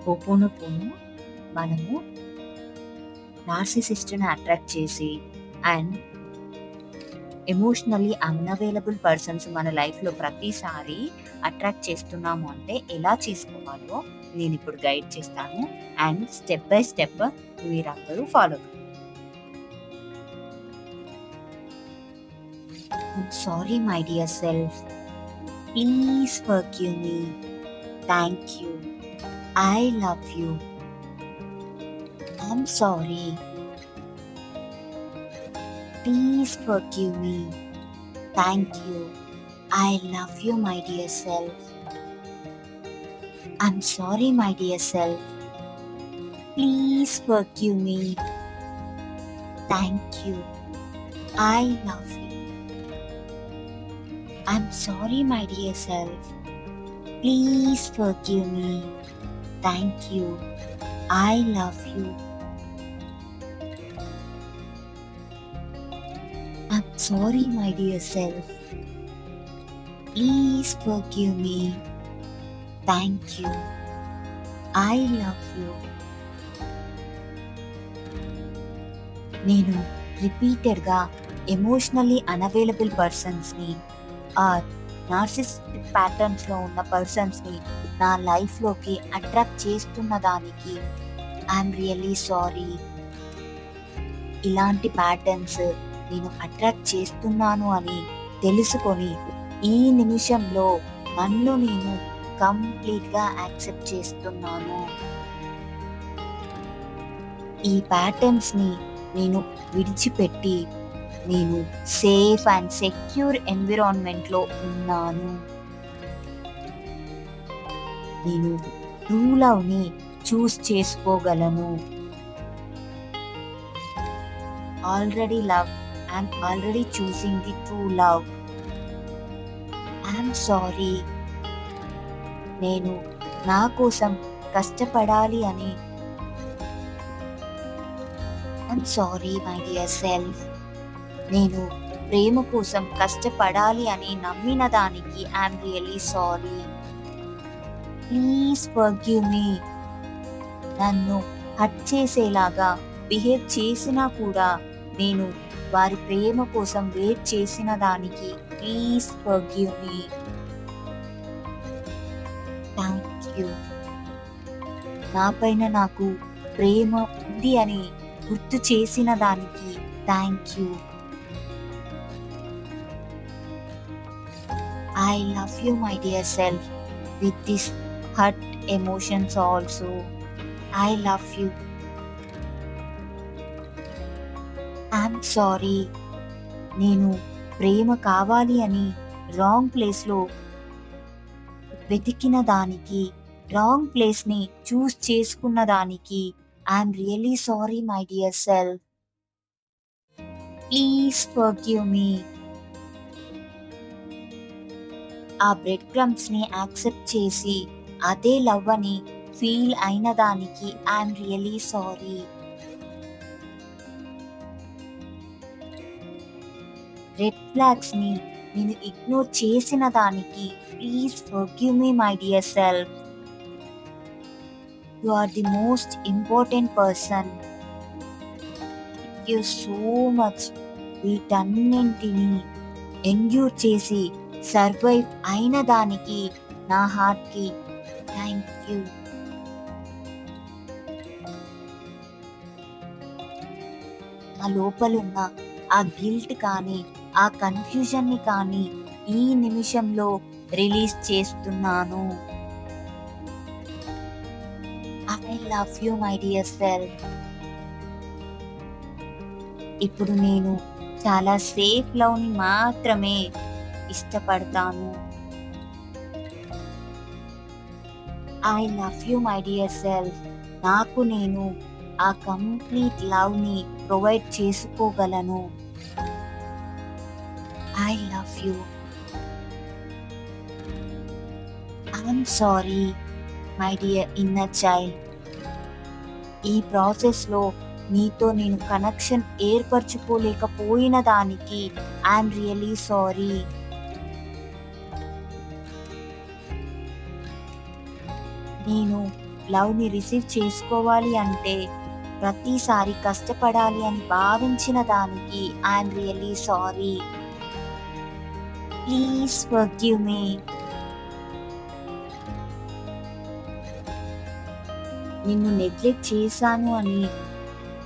Ho'oponopono మనము నార్సిసిస్ట్‌ని attract చేసి and emotionally unavailable persons మన లైఫ్‌లో ప్రతిసారి అట్రాక్ట్ చేస్తున్నాము అంటే ఎలా చేసుకోవాలో నేనిప్పుడు గైడ్ చేస్తాను. అండ్ స్టెప్ బై స్టెప్ మీరందరూ ఫాలో కండి. I'm sorry my dear self. Please forgive me. Thank you. I love you. I'm sorry. Please forgive me. Thank you. I love you, my dear self. I'm sorry, my dear self. Please forgive me. Thank you. I love you. I'm sorry, my dear self. Please forgive me. Thank you. I love you. I'm sorry, my dear self. Please forgive me. Thank you. I love you. నేను రిపీటెడ్‌గా emotionally unavailable పర్సన్స్‌ని are narcissistic ప్యాటర్న్స్‌లో ఉన్న పర్సన్స్‌ని నా లైఫ్‌లోకి attract చేస్తున్న దానికి I'm really sorry. ఇలాంటి patterns నేను attract చేస్తున్నాను అని తెలుసుకొని ఈ నిమిషంలో నన్ను నేను కంప్లీట్‌గా యాక్సెప్ట్ చేస్తున్నాను. ఈ ప్యాటర్న్స్‌ని నేను విడిచిపెట్టి నేను సేఫ్ అండ్ సెక్యూర్ ఎన్విరాన్మెంట్‌లో ఉన్నాను. నేను ట్రూ లవ్‌ని చూస్ చేసుకోగలను. Already love. I'm already choosing the true love. I'm sorry. నేను నా కోసం కష్టపడాలి అని I'm sorry my dear self. నేను ప్రేమ కోసం కష్టపడాలి అని నమ్మిన దానికి I'm really sorry. Please forgive మీ. నన్ను హర్ట్ చేసేలాగా బిహేవ్ చేసినా కూడా నేను వారి ప్రేమ కోసం వెయిట్ చేసిన దానికి please forgive me. Thank you. నా పైన నాకు ప్రేమ ఉంది అని గుర్తు చేసిన దానికి thank you. I love you, my dear self, with this hurt emotions also. I love you. I'm sorry. నేను ప్రేమ కావాలి అని రాంగ్ ప్లేస్‌లో వెతికిన దానికి, రాంగ్ ప్లేస్‌ని చూస్ చేసుకున్న దానికి I'm really sorry my dear self. Please forgive మీ. ఆ బ్రెడ్ క్రమ్స్‌ని యాక్సెప్ట్ చేసి అదే లవ్ అని ఫీల్ అయిన దానికి ఐయామ్ రియల్లీ సారీ. రెడ్ ఫ్లాగ్స్‌ని నేను ఇగ్నోర్ చేసిన దానికి please forgive me my dear self. You are the most important person. Thank you so much. వీటన్నింటిని ఎండ్యూర్ చేసి సర్వైవ్ అయిన దానికి నా హార్ట్‌కి థాంక్ యూ. నా లోపలున్న ఆ గిల్ట్ కానీ, ఆ కన్‌ఫ్యూజన్‌ని కానీ ఈ నిమిషంలో రిలీజ్ చేస్తున్నాను. I love you my dear self. ఇప్పుడు నేను చాలా సేఫ్ లవ్‌ని మాత్రమే ఇష్టపడతాను. I love you my dear self. నాకు నేను ఆ కంప్లీట్ లవ్‌ని ప్రొవైడ్ చేసుకోగలను. I love you. I'm sorry my dear inner child. ఈ ప్రాసెస్‌లో నీతో నేను కనెక్షన్ ఏర్పరచుకోలేకపోయిన దానికి ఐయామ్ రియల్లీ సారీ. నేను లవ్‌ని రిసీవ్ చేసుకోవాలి అంటే ప్రతిసారి కష్టపడాలి అని భావించిన దానికి I'm really sorry. Please forgive మీ. నిన్ను నెగ్లెక్ట్ చేశాను అని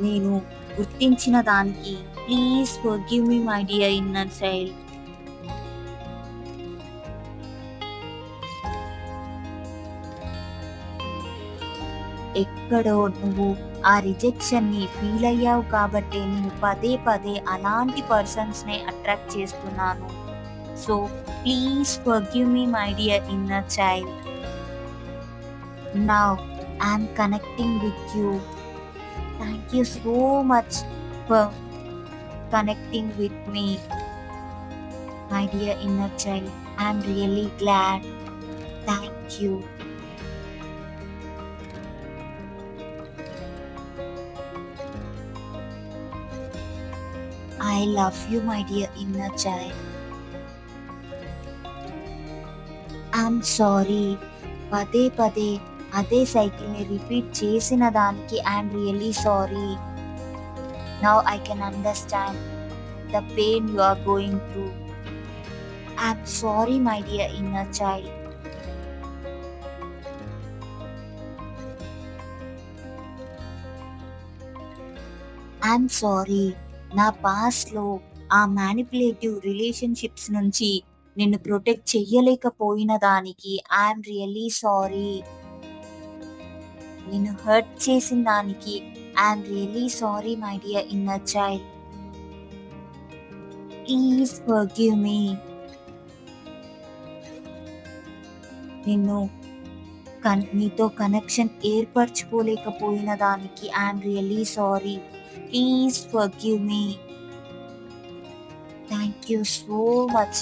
నేను గుర్తించిన దానికి please forgive me my dear inner child. ఎక్కడో నువ్వు ఆ రిజెక్షన్‌ని ఫీల్ అయ్యావు కాబట్టే నేను పదే పదే అలాంటి పర్సన్స్‌నే అట్రాక్ట్ చేస్తున్నాను. So please forgive me my dear inner child. Now I'm connecting with you. Thank you so much for connecting with me. My dear inner child, I'm really glad. Thank you. I love you, my dear inner child. I'm sorry. పదే పదే అదే సైకిల్‌ని repeat చేసిన దానికి I'm really sorry. Now I can understand the pain you are going through. I'm sorry my dear inner child. I'm sorry. నా పాస్ట్‌లో ఆ మ్యానిప్యులేటివ్ relationships నుంచి నిన్ను ప్రొటెక్ట్ చెయ్యలేకపోయిన దానికి ఐయామ్ రియల్లీ సారీ. నిన్ను హర్ట్ చేసిన దానికి I'm really sorry my dear inner child. Please forgive మీ. నీతో కనెక్షన్ ఏర్పరచుకోలేకపోయిన దానికి I'm really sorry. Please forgive me. Thank you so much.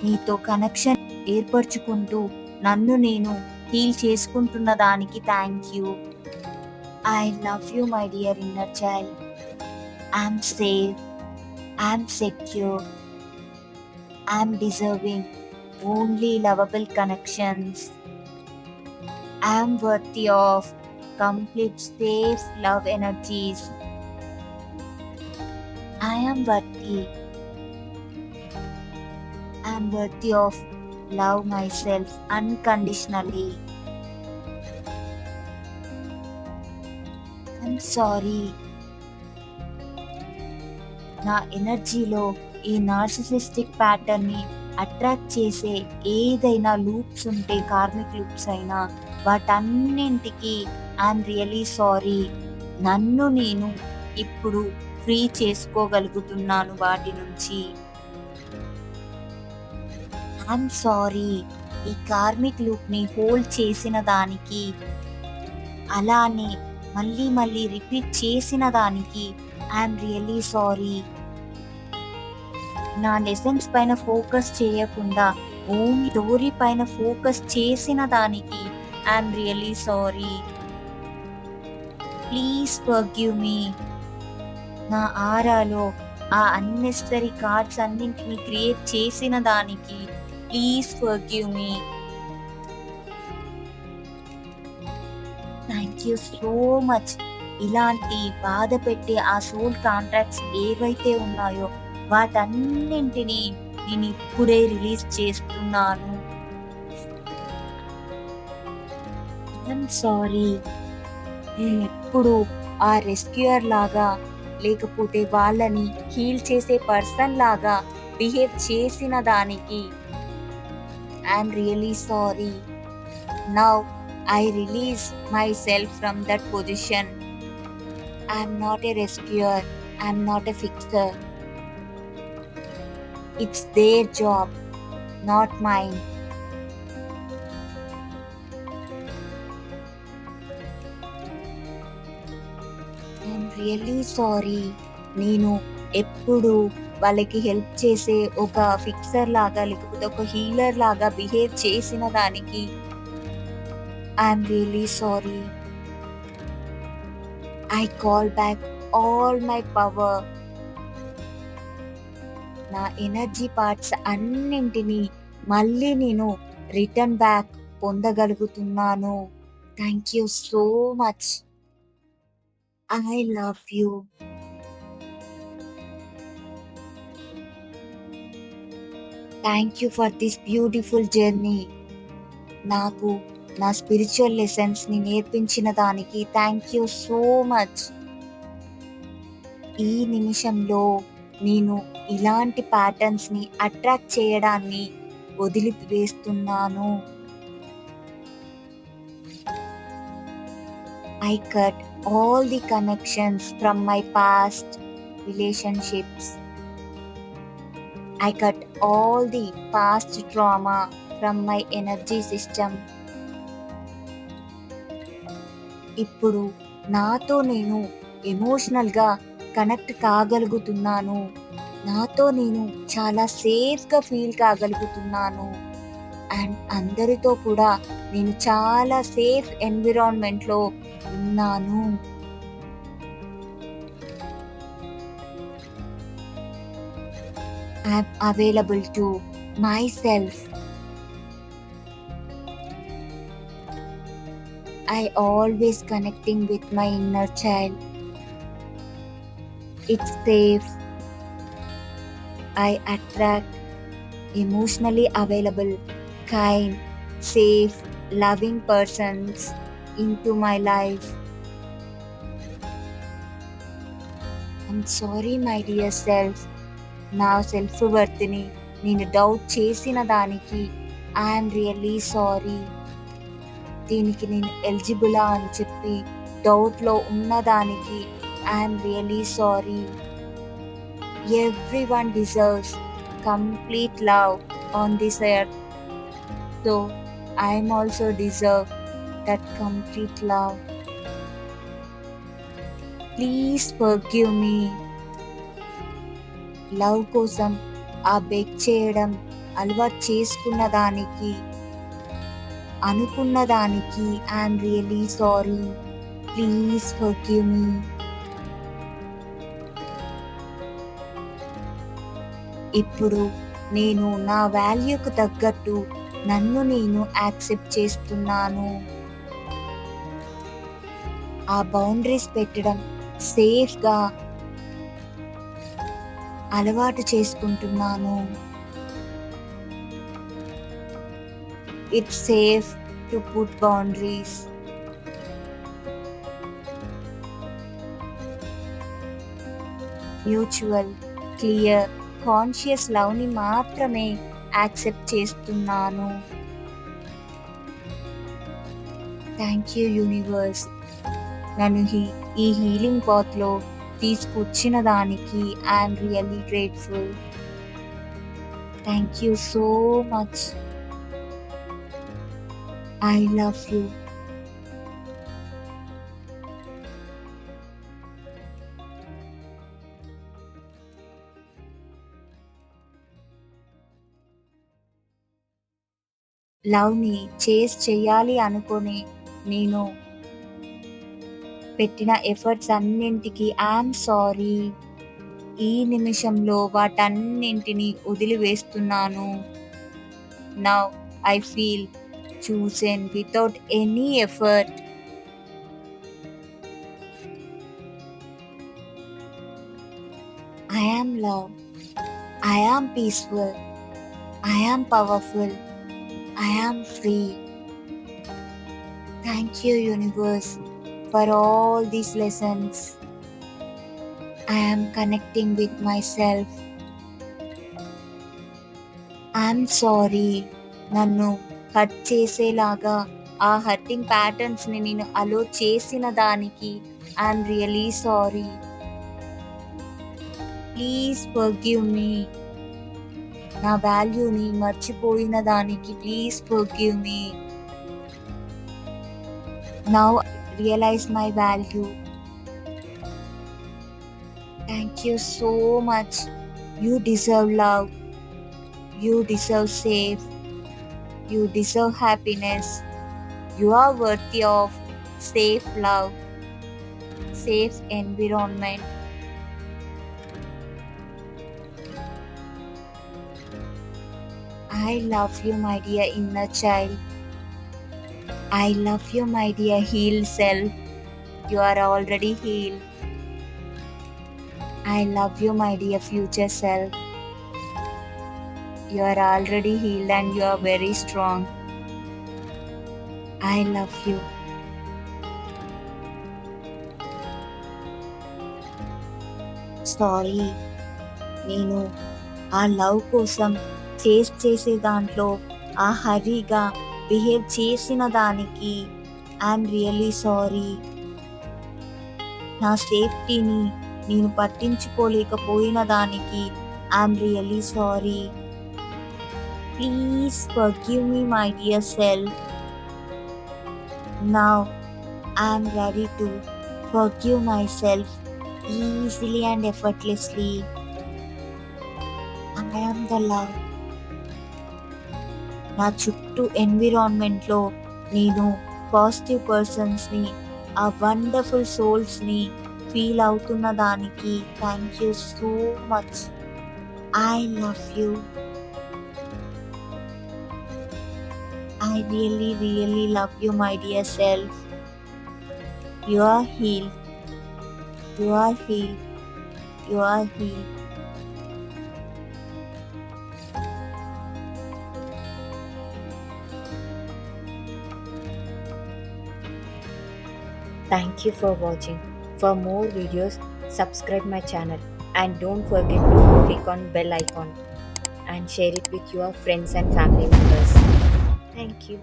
నీతో కనెక్షన్ ఏర్పరచుకుంటూ నన్ను నేను హీల్ చేసుకుంటున్న దానికి thank you. I love you my dear inner child. I'm safe. I'm secure. I'm deserving only lovable connections. I'm worthy of complete safe love energies. I am worthy. I am worthy of love myself unconditionally. I'm sorry. నా ఎనర్జీలో ఈ narcissistic ప్యాటర్న్ని attract చేసే ఏదైనా loops ఉంటే karmic loops అయినా వాటన్నింటికి I'm really sorry. నన్ను నేను ఇప్పుడు ఫ్రీ చేసుకోగలుగుతున్నాను వాటి నుంచి. I'm sorry. ఈ కార్మిక్ లూప్‌ని హోల్డ్ చేసిన దానికి, అలానే మళ్ళీ మళ్ళీ రిపీట్ చేసిన దానికి ఐయామ్ రియల్లీ సారీ. నా లెసన్స్ పైన ఫోకస్ చేయకుండా ఓన్లీ స్టోరీ పైన ఫోకస్ చేసిన దానికి I'm really sorry. Please forgive me. నా ఆరాలో ఆ అన్నెసెసరీ కార్డ్స్ అన్నింటినీ క్రియేట్ చేసిన దానికి please forgive me. Thank you so much. ఇలాంటి బాధ పెట్టే ఆ సోల్ కాంట్రాక్ట్స్ ఏవైతే ఉన్నాయో వాటన్నింటినీ నేను ఇప్పుడే రిలీజ్ చేస్తున్నాను. I'm sorry. నేనెప్పుడు ఆ రెస్క్యూయర్ లాగా లేకపోతే వాళ్ళని హీల్ చేసే పర్సన్ లాగా బిహేవ్ చేసిన దానికి I'm really sorry. Now I release myself from that position. I'm not a rescuer. I'm not a fixer. It's their job, not mine. I'm really sorry. నేను ఎప్పుడు వాళ్ళకి హెల్ప్ చేసే ఒక ఫిక్సర్ లాగా లేకపోతే ఒక హీలర్ లాగా బిహేవ్ చేసిన దానికి I'm really sorry. I call back all my power. నా ఎనర్జీ పార్ట్స్ అన్నింటినీ మళ్ళీ నేను రిటర్న్ బ్యాక్ పొందగలుగుతున్నాను. Thank you so much. I love you. Thank you for this beautiful journey. నాకు నా స్పిరిచువల్ లెసన్స్‌ని నేర్పించిన దానికి థ్యాంక్ యూ సో మచ్. ఈ నిమిషంలో నేను ఇలాంటి ప్యాటర్న్స్‌ని అట్రాక్ట్ చేయడాన్ని వదిలివేస్తున్నాను. I cut all the connections from my past relationships. I cut all the past trauma from my energy system. ఇప్పుడు నాతో నేను ఎమోషనల్‌గా కనెక్ట్ కాగలుగుతున్నాను. నాతో నేను చాలా సేఫ్‌గా ఫీల్ కాగలుగుతున్నాను. అండ్ అందరితో కూడా నేను చాలా సేఫ్ ఎన్విరాన్మెంట్‌లో ఉన్నాను. I'm available to myself. I always connecting with my inner child. It's safe. I attract emotionally available, kind, safe, loving persons into my life. I'm sorry my dear self. నా self వర్త్‌ని నేను doubt చేసిన దానికి I'm really sorry. దీనికి నేను ఎలిజిబులా అని చెప్పి డౌట్‌లో ఉన్నదానికి I'm really sorry. Everyone deserves complete love on this earth. So I'm also deserve that complete love. Please forgive me. Love కోసం ఆ బెగ్ చేయడం అలవాటు చేసుకున్న దానికి, అనుకున్న దానికి I'm really sorry. Please forgive మీ. ఇప్పుడు నేను నా వాల్యూకు తగ్గట్టు నన్ను నేను యాక్సెప్ట్ చేస్తున్నాను. ఆ బౌండరీస్ పెట్టడం సేఫ్‌గా అలవాటు చేసుకుంటున్నాను. It's safe to put boundaries. Mutual, clear, conscious లవ్‌ని మాత్రమే యాక్సెప్ట్ చేస్తున్నాను. Thank you universe. నన్ను ఈ హీలింగ్ పాత్‌లో తీసుకొచ్చిన దానికి I'm really grateful. Thank you so much. I love you. లవ్‌ని చేస్ చెయ్యాలి అనుకుని నేను పెట్టిన ఎఫర్ట్స్ అన్నింటికి ఐయామ్ సారీ. ఈ నిమిషంలో వాటన్నింటిని వదిలివేస్తున్నాను. Now I feel chosen without any effort. I am love. I am peaceful. I am powerful. I am free. Thank you, universe, for all these lessons. I am connecting with myself. I am sorry. నన్ను hurt చేసేలాగా ఆ hurting ప్యాటర్న్స్‌ని నేను allow చేసిన దానికి I'm really sorry. Please forgive me. నా వాల్యూని మర్చిపోయిన దానికి please forgive me. Now realise my value. Thank you so much. You deserve love. You deserve safe. You deserve happiness. You are worthy of safe love, safe environment. I love you, my dear inner child. I love you, my dear healed self. You are already healed. I love you, my dear future self. You are already healed and you are very strong. I love you. Sorry, నేను ఆ love కోసం చేసే దాంట్లో ఆ హరీగా behave చేసిన దానికి I'm really sorry. నా సేఫ్టీని నేను పట్టించుకోలేకపోయిన దానికి I'm really sorry. Please forgive me, my dear self. Now I'm ready to forgive my self easily and effortlessly. I am the love. నా చుట్టూ ఎన్విరాన్మెంట్లో నేను పాజిటివ్ పర్సన్స్ని, ఆ వండర్ఫుల్ సోల్స్ని ఫీల్ అవుతున్న దానికి thank you so much. I love you. I really really love you, my dear self. You are healed. You are healed. You are healed. Thank you for watching. For more videos, subscribe my channel and don't forget to click on bell icon and share it with your friends and family members. Thank you.